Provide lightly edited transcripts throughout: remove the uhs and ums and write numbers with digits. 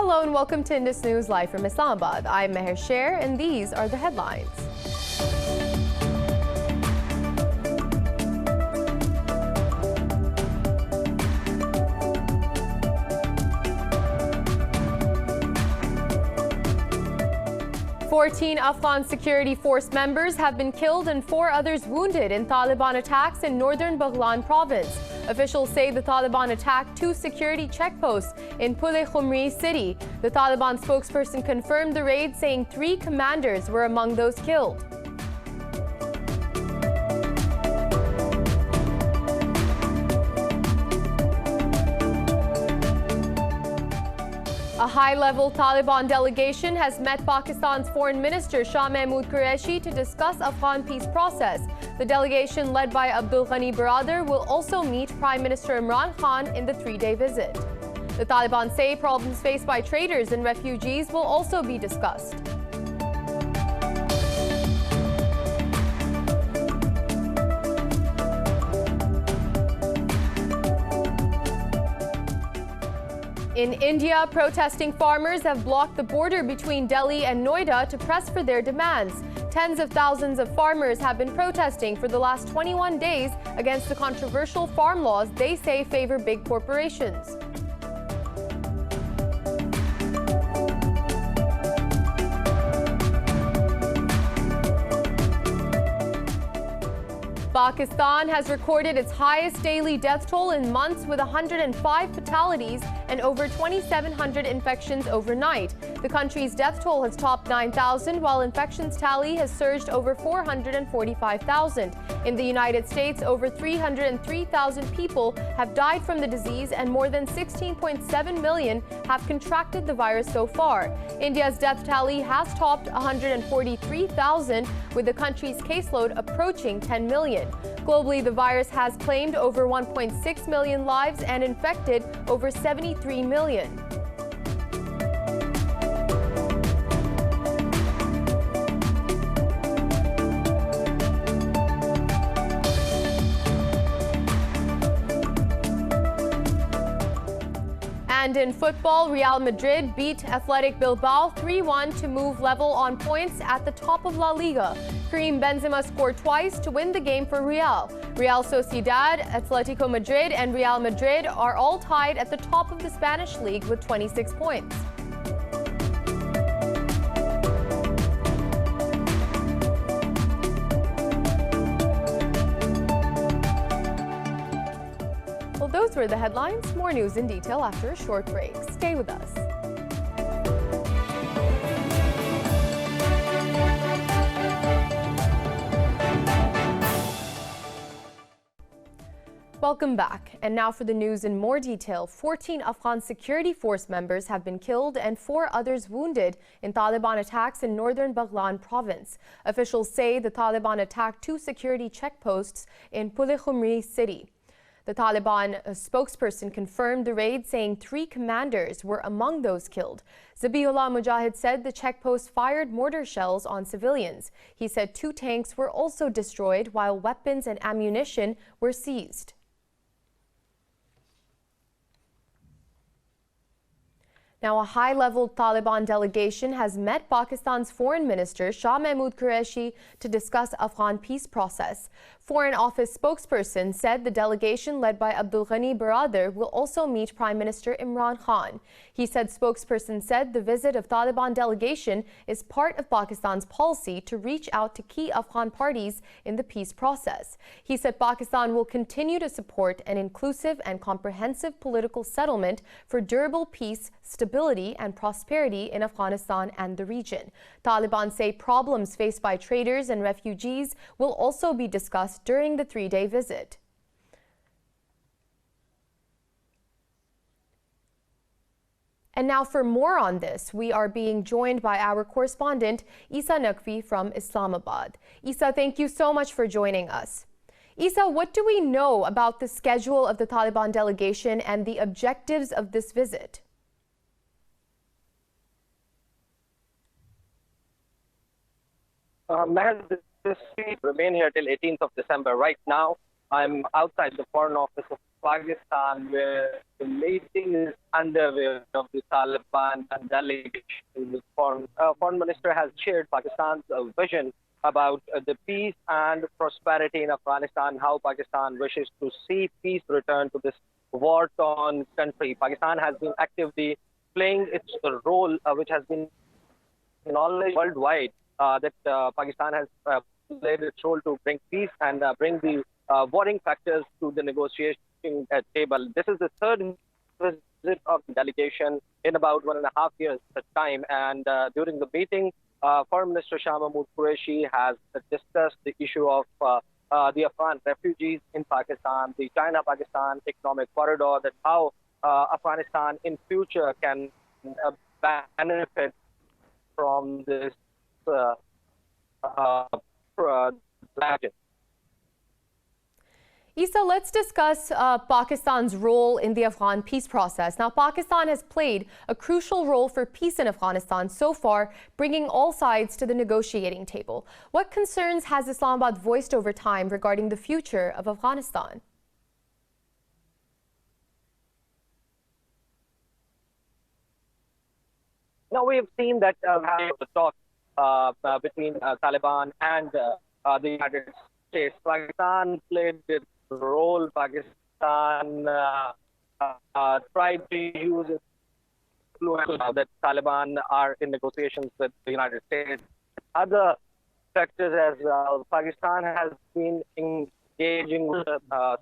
Hello and welcome to Indus News Live from Islamabad. I'm MEGHAN and these are the headlines. Fourteen Afghan security force members have been killed and 4 others wounded in Taliban attacks in northern Baghlan province. Officials say the Taliban attacked 2 security checkposts in Bulletin city. The Taliban spokesperson confirmed the raid, saying 3 commanders were among those killed. A high-level Taliban delegation has met Pakistan's Foreign Minister Shah Mahmood Qureshi to discuss Afghan peace process. The delegation, led by Abdul Ghani Baradar, will also meet Prime Minister Imran Khan in the 3-day visit. The Taliban say problems faced by traders and refugees will also be discussed. In India, protesting farmers have blocked the border between Delhi and Noida to press for their demands. Tens of thousands of farmers have been protesting for the last 21 days against the controversial farm laws they say favor big corporations. Pakistan has recorded its highest daily death toll in months, with 105 fatalities and over 2,700 infections overnight. The country's death toll has topped 9,000, while infections tally has surged over 445,000. In the United States, over 303,000 people have died from the disease and more than 16.7 million have contracted the virus so far. India's death tally has topped 143,000, with the country's caseload approaching 10 million. Globally, the virus has claimed over 1.6 million lives and infected over 73 million. And in football, Real Madrid beat Athletic Bilbao 3-1 to move level on points at the top of La Liga. Karim Benzema scored twice to win the game for Real. Real Sociedad, Atletico Madrid, and Real Madrid are all tied at the top of the Spanish league with 26 points. Well, those were the headlines. More news in detail after a short break. Stay with us. Welcome back. And now for the news in more detail. 14 Afghan security force members have been killed and 4 others wounded in Taliban attacks in northern Baghlan province. Officials say the Taliban attacked 2 security checkposts in Bulletin city. The Taliban spokesperson confirmed the raid, saying 3 commanders were among those killed. Zabihullah Mujahid said the checkpost fired mortar shells on civilians. He said 2 tanks were also destroyed, while weapons and ammunition were seized. Now, a high-level Taliban delegation has met Pakistan's Foreign Minister Shah Mahmood Qureshi to discuss Afghan peace process. Foreign Office spokesperson said the delegation, led by Abdul Ghani Baradar, will also meet Prime Minister Imran Khan. He said spokesperson said the visit of Taliban delegation is part of Pakistan's policy to reach out to key Afghan parties in the peace process. He said Pakistan will continue to support an inclusive and comprehensive political settlement for durable peace, stability and prosperity in Afghanistan and the region. Taliban say problems faced by traders and refugees will also be discussed during the 3-day visit. And now for more on this, we are being joined by our correspondent Isa Naqvi from Islamabad. Isa, thank you so much for joining us. Isa, what do we know about the schedule of the Taliban delegation and the objectives of this visit? This remain here till 18th of December. Right now, I'm outside the Foreign Office of Pakistan, where the meeting is underway of the Taliban delegation. The Foreign Minister has shared Pakistan's vision about the peace and prosperity in Afghanistan, how Pakistan wishes to see peace return to this war-torn country. Pakistan has been actively playing its role, which has been acknowledged worldwide, that Pakistan has played its role to bring peace and bring the warring factors to the negotiation table. This is the third visit of the delegation in about 1.5 years' time, and during the meeting, Foreign Minister Shah Mahmood Qureshi has discussed the issue of the Afghan refugees in Pakistan, the China-Pakistan economic corridor, that how Afghanistan in future can benefit from this project. Isa, let's discuss Pakistan's role in the Afghan peace process. Now, Pakistan has played a crucial role for peace in Afghanistan so far, bringing all sides to the negotiating table. What concerns has Islamabad voiced over time regarding the future of Afghanistan? Now, we have seen that the talk between Taliban and the United States. Pakistan played its role. Pakistan tried to use its influence that Taliban are in negotiations with the United States. Other sectors as well. Pakistan has been engaging with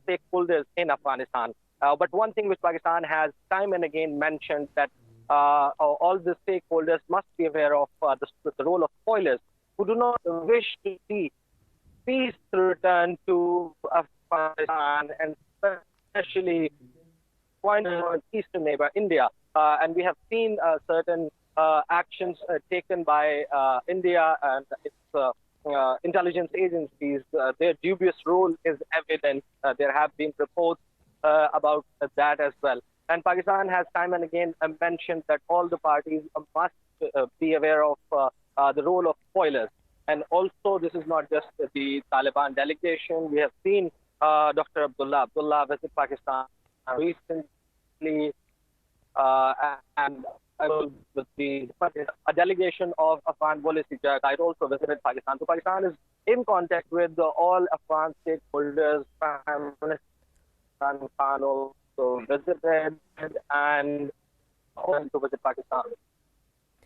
stakeholders in Afghanistan. But one thing which Pakistan has time and again mentioned, that all the stakeholders must be aware of the role of spoilers who do not wish to see peace return to Afghanistan, and especially point to eastern neighbor India. And we have seen certain actions taken by India and its intelligence agencies. Their dubious role is evident. There have been reports about that as well. And Pakistan has time and again mentioned that all the parties must be aware of the role of spoilers. And also, this is not just the Taliban delegation. We have seen Dr. Abdullah visit Pakistan recently, and with a delegation of Afghan policy DHAKA also visited Pakistan. So Pakistan is in contact with all Afghan stakeholders. Prime Minister Imran Khan also visited and went to visit Pakistan.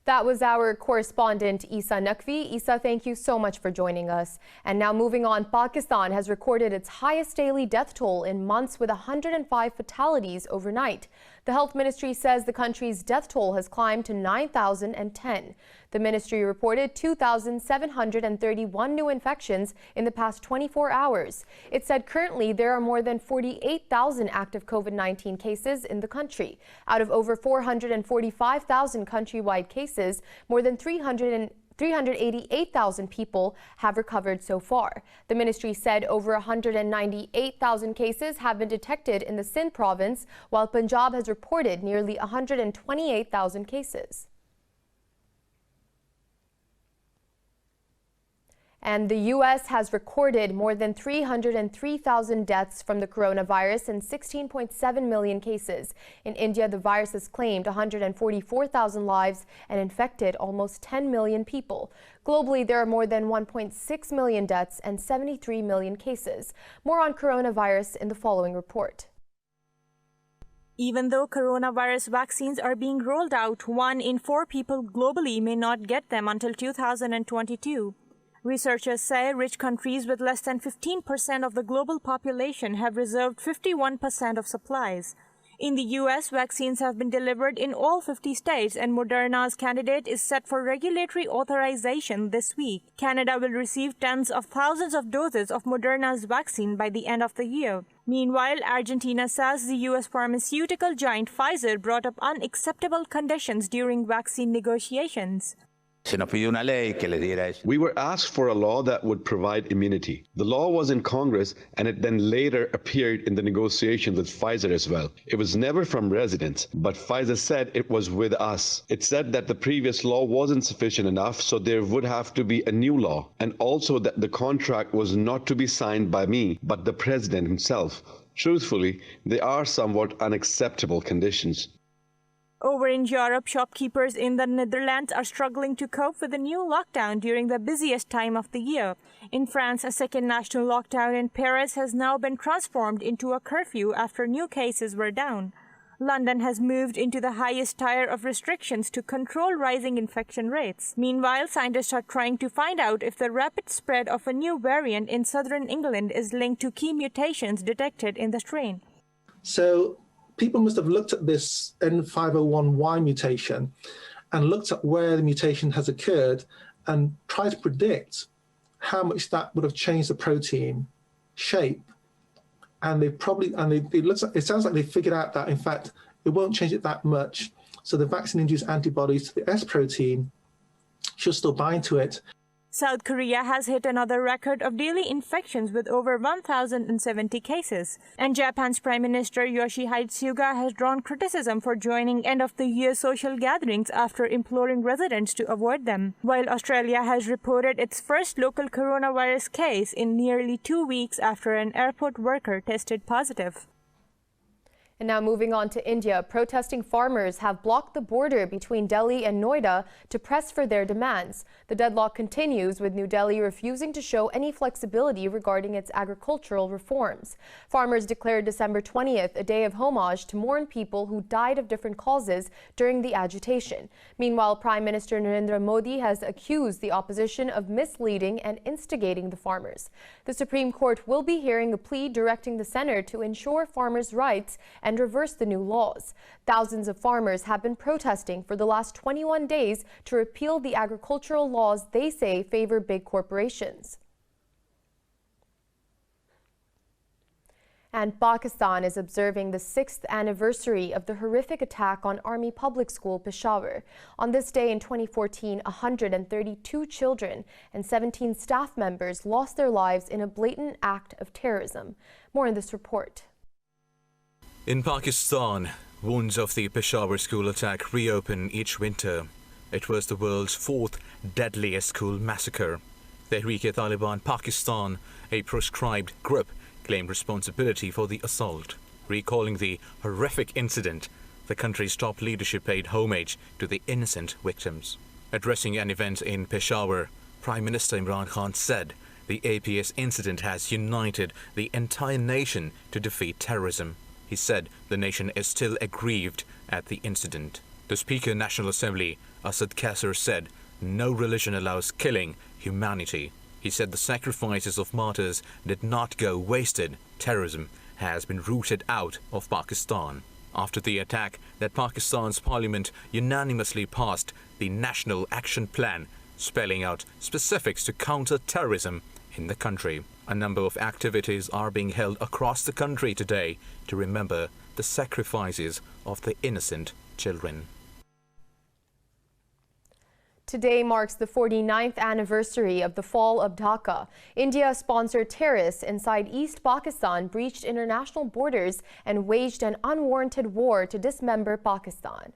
That was our correspondent, Isa Naqvi. Isa, thank you so much for joining us. And now moving on, Pakistan has recorded its highest daily death toll in months with 105 fatalities overnight. The health ministry says the country's death toll has climbed to 9,010. The ministry reported 2,731 new infections in the past 24 hours. It said currently there are more than 48,000 active COVID-19 cases in the country. Out of over 445,000 countrywide cases, more than 388,000 people have recovered so far. The ministry said over 198,000 cases have been detected in the Sindh province, while Punjab has reported nearly 128,000 cases. And the U.S. has recorded more than 303,000 deaths from the coronavirus and 16.7 million cases. In India, the virus has claimed 144,000 lives and infected almost 10 million people. Globally, there are more than 1.6 million deaths and 73 million cases. More on coronavirus in the following report. Even though coronavirus vaccines are being rolled out, 1 in 4 people globally may not get them until 2022. Researchers say rich countries with less than 15% of the global population have reserved 51% of supplies. In the U.S., vaccines have been delivered in all 50 states, and Moderna's candidate is set for regulatory authorization this week. Canada will receive tens of thousands of doses of Moderna's vaccine by the end of the year. Meanwhile, Argentina says the U.S. pharmaceutical giant Pfizer brought up unacceptable conditions during vaccine negotiations. Se nos pidió una ley que les diera eso. We were asked for a law that would provide immunity. The law was in Congress, and it then later appeared in the negotiations with Pfizer as well. It was never from residents, but Pfizer said it was with us. It said that the previous law wasn't sufficient enough, so there would have to be a new law, and also that the contract was not to be signed by me, but the president himself. Truthfully, they are somewhat unacceptable conditions. Over in Europe, shopkeepers in the Netherlands are struggling to cope with the new lockdown during the busiest time of the year. In France, a second national lockdown in Paris has now been transformed into a curfew after new cases were down. London has moved into the highest tier of restrictions to control rising infection rates. Meanwhile, scientists are trying to find out if the rapid spread of a new variant in southern England is linked to key mutations detected in the strain. So people must have looked at this N501Y mutation and looked at where the mutation has occurred and tried to predict how much that would have changed the protein shape. And it sounds like they figured out that, in fact, it won't change it that much. So the vaccine-induced antibodies to the S protein should still bind to it. South Korea has hit another record of daily infections with over 1,070 cases. And Japan's Prime Minister Yoshihide Suga has drawn criticism for joining end-of-the-year social gatherings after imploring residents to avoid them. While Australia has reported its first local coronavirus case in nearly 2 weeks after an airport worker tested positive. And now moving on to India, protesting farmers have blocked the border between Delhi and Noida to press for their demands. The deadlock continues, with New Delhi refusing to show any flexibility regarding its agricultural reforms. Farmers declared December 20th a day of homage to mourn people who died of different causes during the agitation. Meanwhile, Prime Minister Narendra Modi has accused the opposition of misleading and instigating the farmers. The Supreme Court will be hearing a plea directing the centre to ensure farmers' rights and reverse the new laws. Thousands of farmers have been protesting for the last 21 days to repeal the agricultural laws they say favor big corporations. And Pakistan is observing the 6th anniversary of the horrific attack on Army Public School Peshawar. On this day in 2014, 132 children and 17 staff members lost their lives in a blatant act of terrorism. More in this report. In Pakistan, wounds of the Peshawar school attack reopen each winter. It was the world's 4th deadliest school massacre. Tehreek-e-Taliban Pakistan, a proscribed group, claimed responsibility for the assault. Recalling the horrific incident, the country's top leadership paid homage to the innocent victims. Addressing an event in Peshawar, Prime Minister Imran Khan said the APS incident has united the entire nation to defeat terrorism. He said the nation is still aggrieved at the incident. The Speaker of National Assembly, Asad Kasser, said no religion allows killing humanity. He said the sacrifices of martyrs did not go wasted. Terrorism has been rooted out of Pakistan. After the attack, that Pakistan's parliament unanimously passed the National Action Plan, spelling out specifics to counter terrorism in the country. A number of activities are being held across the country today to remember the sacrifices of the innocent children. Today marks the 49th anniversary of the fall of Dhaka. India-sponsored terrorists inside East Pakistan breached international borders and waged an unwarranted war to dismember Pakistan.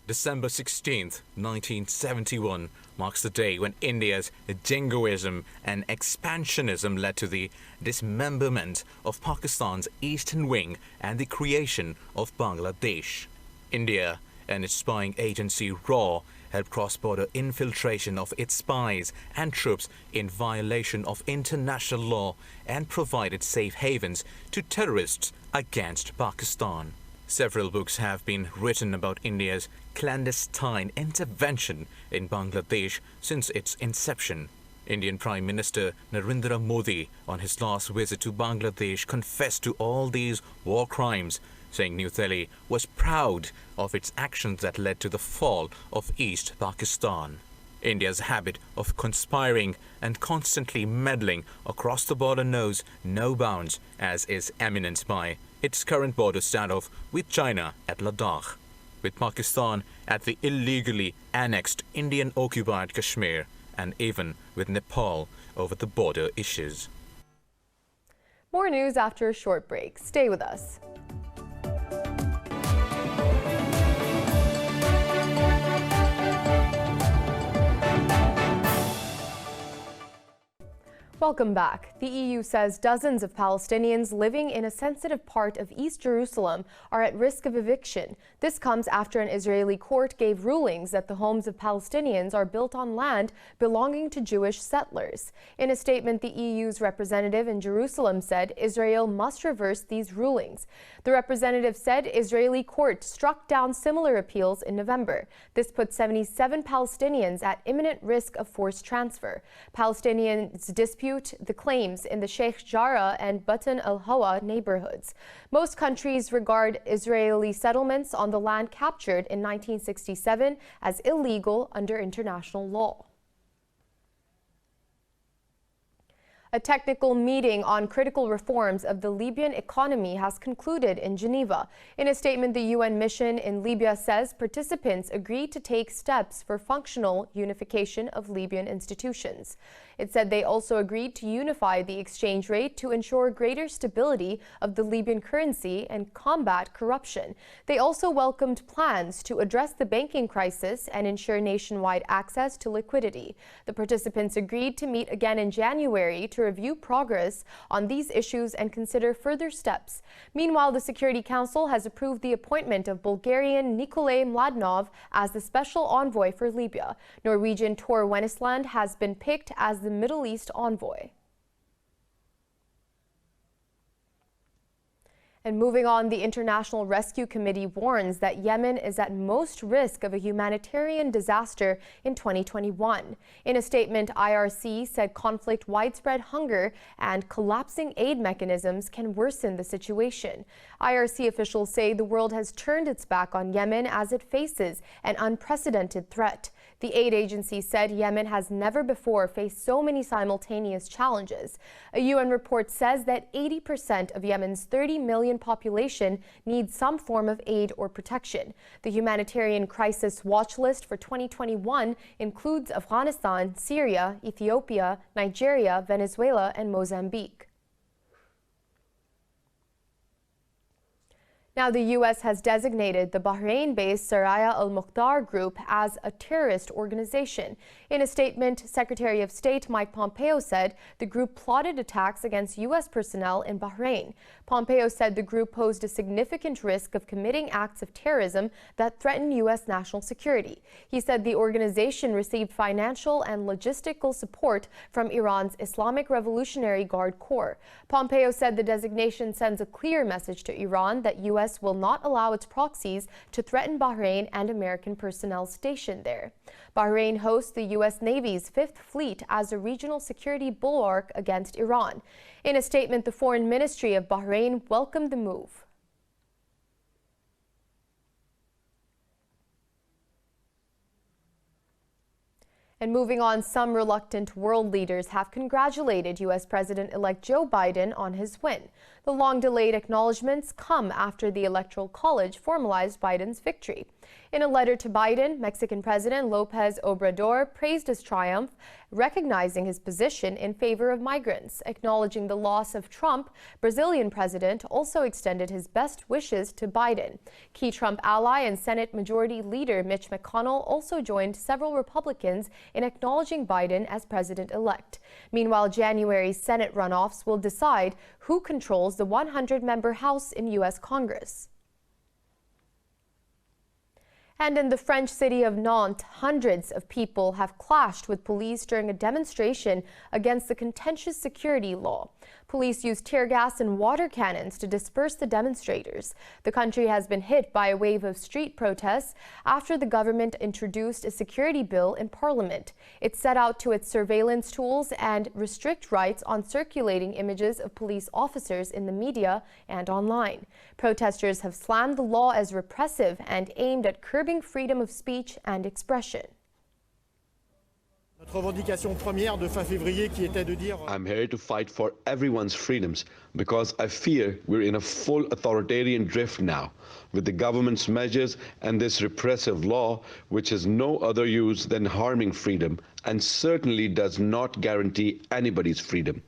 December 16th, 1971 marks the day when India's jingoism and expansionism led to the dismemberment of Pakistan's eastern wing and the creation of Bangladesh. India and its spying agency RAW helped cross-border infiltration of its spies and troops in violation of international law and provided safe havens to terrorists against Pakistan. Several books have been written about India's clandestine intervention in Bangladesh since its inception. Indian Prime Minister Narendra Modi, on his last visit to Bangladesh, confessed to all these war crimes, saying New Delhi was proud of its actions that led to the fall of East Pakistan. India's habit of conspiring and constantly meddling across the border knows no bounds, as is evidenced by its current border standoff with China at Ladakh. with Pakistan at the illegally annexed Indian-occupied Kashmir and even with Nepal over the border issues. More news after a short break. Stay with us. Welcome back. The EU says dozens of Palestinians living in a sensitive part of East Jerusalem are at risk of eviction. This comes after an Israeli court gave rulings that the homes of Palestinians are built on land belonging to Jewish settlers. In a statement, the EU's representative in Jerusalem said Israel must reverse these rulings. The representative said Israeli court struck down similar appeals in November. This put 77 Palestinians at imminent risk of forced transfer. Palestinians dispute the claims in the Sheikh Jarrah and Batan al-Hawa neighborhoods. Most countries regard Israeli settlements on the land captured in 1967 as illegal under international law. A technical meeting on critical reforms of the Libyan economy has concluded in Geneva. In a statement, the UN mission in Libya says participants agreed to take steps for functional unification of Libyan institutions. It said they also agreed to unify the exchange rate to ensure greater stability of the Libyan currency and combat corruption. They also welcomed plans to address the banking crisis and ensure nationwide access to liquidity. The participants agreed to meet again in January to review progress on these issues and consider further steps. Meanwhile, the Security Council has approved the appointment of Bulgarian Nikolay Mladenov as the special envoy for Libya. Norwegian Tor Wennesland has been picked as the Middle East envoy. And moving on, the International Rescue Committee warns that Yemen is at most risk of a humanitarian disaster in 2021. In a statement, IRC said conflict, widespread hunger, and collapsing aid mechanisms can worsen the situation. IRC officials say the world has turned its back on Yemen as it faces an unprecedented threat. The aid agency said Yemen has never before faced so many simultaneous challenges. A UN report says that 80% of Yemen's 30 million population needs some form of aid or protection. The humanitarian crisis watch list for 2021 includes Afghanistan, Syria, Ethiopia, Nigeria, Venezuela, and Mozambique. Now, the U.S. has designated the Bahrain-based Saraya al-Mukhtar Group as a terrorist organization. In a statement, Secretary of State Mike Pompeo said the group plotted attacks against U.S. personnel in Bahrain. Pompeo said the group posed a significant risk of committing acts of terrorism that threaten U.S. national security. He said the organization received financial and logistical support from Iran's Islamic Revolutionary Guard Corps. Pompeo said the designation sends a clear message to Iran that U.S. will not allow its proxies to threaten Bahrain and American personnel stationed there. Bahrain hosts the U.S. Navy's Fifth Fleet as a regional security bulwark against Iran. In a statement, the Foreign Ministry of Bahrain welcomed the move. And moving on, some reluctant world leaders have congratulated U.S. President-elect Joe Biden on his win. The long-delayed acknowledgments come after the Electoral College formalized Biden's victory. In a letter to Biden, Mexican President López Obrador praised his triumph, recognizing his position in favor of migrants. Acknowledging the loss of Trump, Brazilian president also extended his best wishes to Biden. Key Trump ally and Senate Majority Leader Mitch McConnell also joined several Republicans in acknowledging Biden as president-elect. Meanwhile, January's Senate runoffs will decide who controls the 100-member House in U.S. Congress. And in the French city of Nantes, hundreds of people have clashed with police during a demonstration against the contentious security law. Police used tear gas and water cannons to disperse the demonstrators. The country has been hit by a wave of street protests after the government introduced a security bill in parliament. It set out to its surveillance tools and restrict rights on circulating images of police officers in the media and online. Protesters have slammed the law as repressive and aimed at curbing freedom of speech and expression. I'm here to fight for everyone's freedoms because I fear we're in a full authoritarian drift now with the government's measures and this repressive law, which has no other use than harming freedom and certainly does not guarantee anybody's freedom.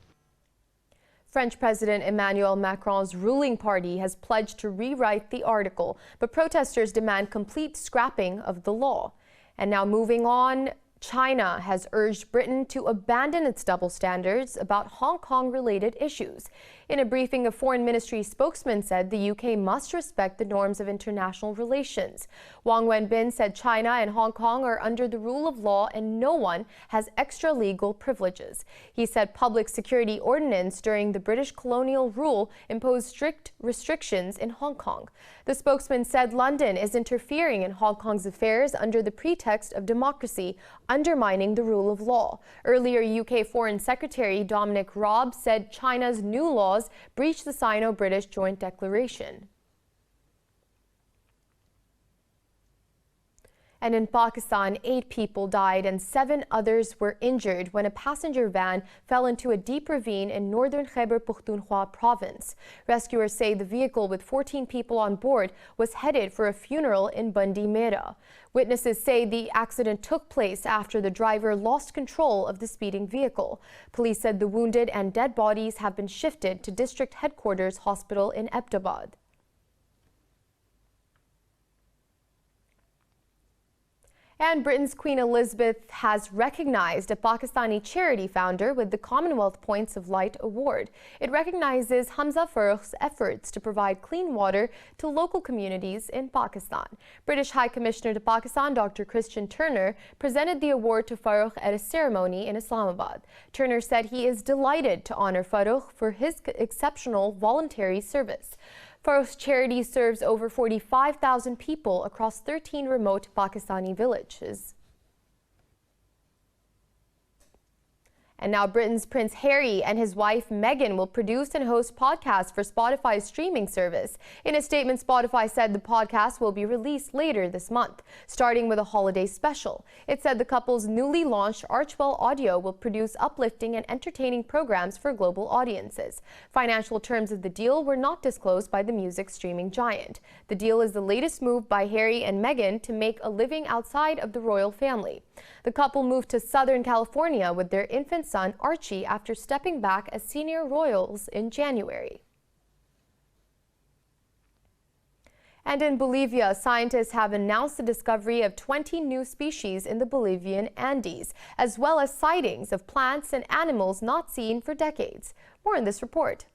French President Emmanuel Macron's ruling party has pledged to rewrite the article, but protesters demand complete scrapping of the law. And now moving on, China has urged Britain to abandon its double standards about Hong Kong-related issues. In a briefing, a foreign ministry spokesman said the UK must respect the norms of international relations. Wang Wenbin said China and Hong Kong are under the rule of law and no one has extra legal privileges. He said public security ordinance during the British colonial rule imposed strict restrictions in Hong Kong. The spokesman said London is interfering in Hong Kong's affairs under the pretext of democracy, undermining the rule of law. Earlier, UK Foreign Secretary Dominic Raab said China's new laws breach the Sino-British Joint Declaration. And in Pakistan, 8 people died and 7 others were injured when a passenger van fell into a deep ravine in northern Khyber Pakhtunkhwa province. Rescuers say the vehicle with 14 people on board was headed for a funeral in Bandi Mera. Witnesses say the accident took place after the driver lost control of the speeding vehicle. Police said the wounded and dead bodies have been shifted to district headquarters hospital in Abbottabad. And Britain's Queen Elizabeth has recognized a Pakistani charity founder with the Commonwealth Points of Light Award. It recognizes Hamza Farrukh's efforts to provide clean water to local communities in Pakistan. British High Commissioner to Pakistan, Dr. Christian Turner, presented the award to Farrukh at a ceremony in Islamabad. Turner said he is delighted to honor Farrukh for his exceptional voluntary service. Farrukh's charity serves over 45,000 people across 13 remote Pakistani villages. And now Britain's Prince Harry and his wife Meghan will produce and host podcasts for Spotify's streaming service. In a statement, Spotify said the podcast will be released later this month, starting with a holiday special. It said the couple's newly launched Archwell Audio will produce uplifting and entertaining programs for global audiences. Financial terms of the deal were not disclosed by the music streaming giant. The deal is the latest move by Harry and Meghan to make a living outside of the royal family. The couple moved to Southern California with their infant son Archie after stepping back as senior royals in January. And in Bolivia, scientists have announced the discovery of 20 new species in the Bolivian Andes, as well as sightings of plants and animals not seen for decades. More in this report.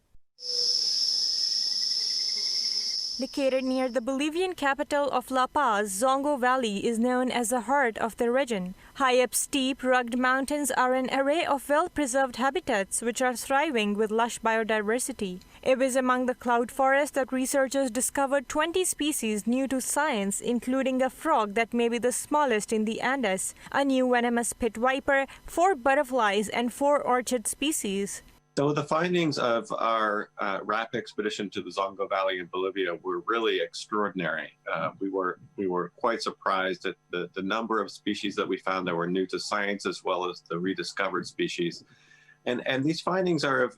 Located near the Bolivian capital of La Paz, Zongo Valley is known as the heart of the region. High up steep, rugged mountains are an array of well-preserved habitats which are thriving with lush biodiversity. It was among the cloud forest that researchers discovered 20 species new to science, including a frog that may be the smallest in the Andes, a new venomous pit viper, 4 butterflies, and 4 orchid species. So the findings of our RAP expedition to the Zongo Valley in Bolivia were really extraordinary. We were quite surprised at the number of species that we found that were new to science, as well as the rediscovered species. And these findings are of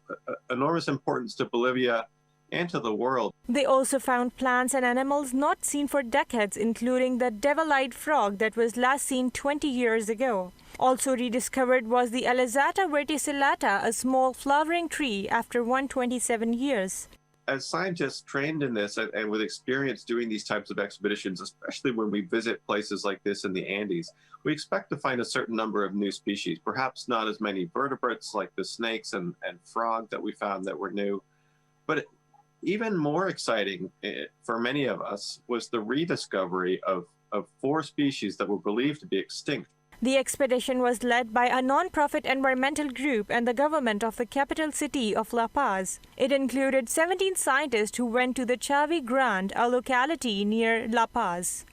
enormous importance to Bolivia and to the world. They also found plants and animals not seen for decades, including the devil-eyed frog that was last seen 20 years ago. Also rediscovered was the Alizata verticillata, a small flowering tree, after 127 years. As scientists trained in this and with experience doing these types of expeditions, especially when we visit places like this in the Andes, we expect to find a certain number of new species, perhaps not as many vertebrates like the snakes and frog that we found that were new. But even more exciting for many of us was the rediscovery of 4 species that were believed to be extinct. The expedition was led by a non-profit environmental group and the government of the capital city of La Paz. It included 17 scientists who went to the Chavi Grande, a locality near La Paz.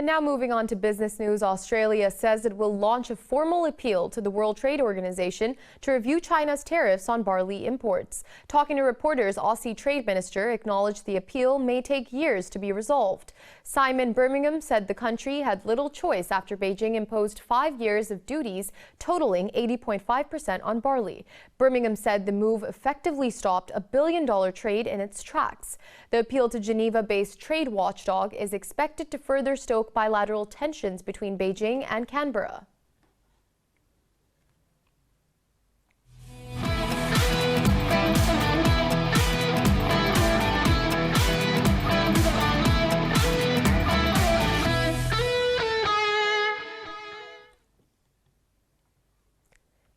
And now moving on to business news, Australia says it will launch a formal appeal to the World Trade Organization to review China's tariffs on barley imports. Talking to reporters, Aussie Trade Minister acknowledged the appeal may take years to be resolved. Simon Birmingham said the country had little choice after Beijing imposed 5 years of duties totaling 80.5% on barley. Birmingham said the move effectively stopped $1 billion trade in its tracks. The appeal to Geneva-based trade watchdog is expected to further stoke bilateral tensions between Beijing and Canberra.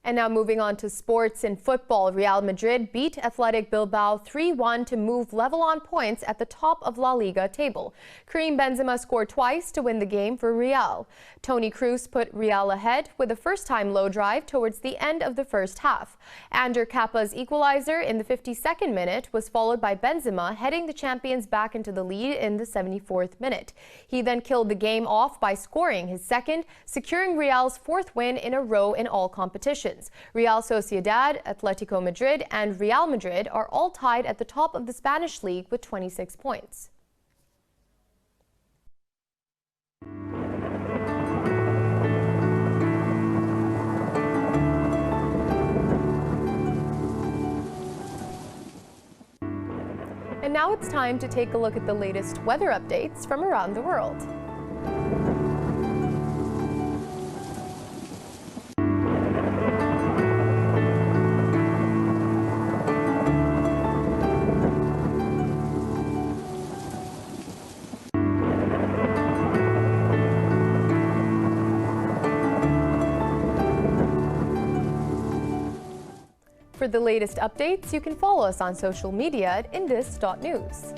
And now moving on to sports. In football, Real Madrid beat Athletic Bilbao 3-1 to move level on points at the top of La Liga table. Karim Benzema scored twice to win the game for Real. Toni Kroos put Real ahead with a first-time low drive towards the end of the first half. Ander Kappa's equalizer in the 52nd minute was followed by Benzema heading the champions back into the lead in the 74th minute. He then killed the game off by scoring his second, securing Real's fourth win in a row in all competitions. Real Sociedad, Atletico Madrid, and Real Madrid are all tied at the top of the Spanish league with 26 points. And now it's time to take a look at the latest weather updates from around the world. For the latest updates, you can follow us on social media at indus.news.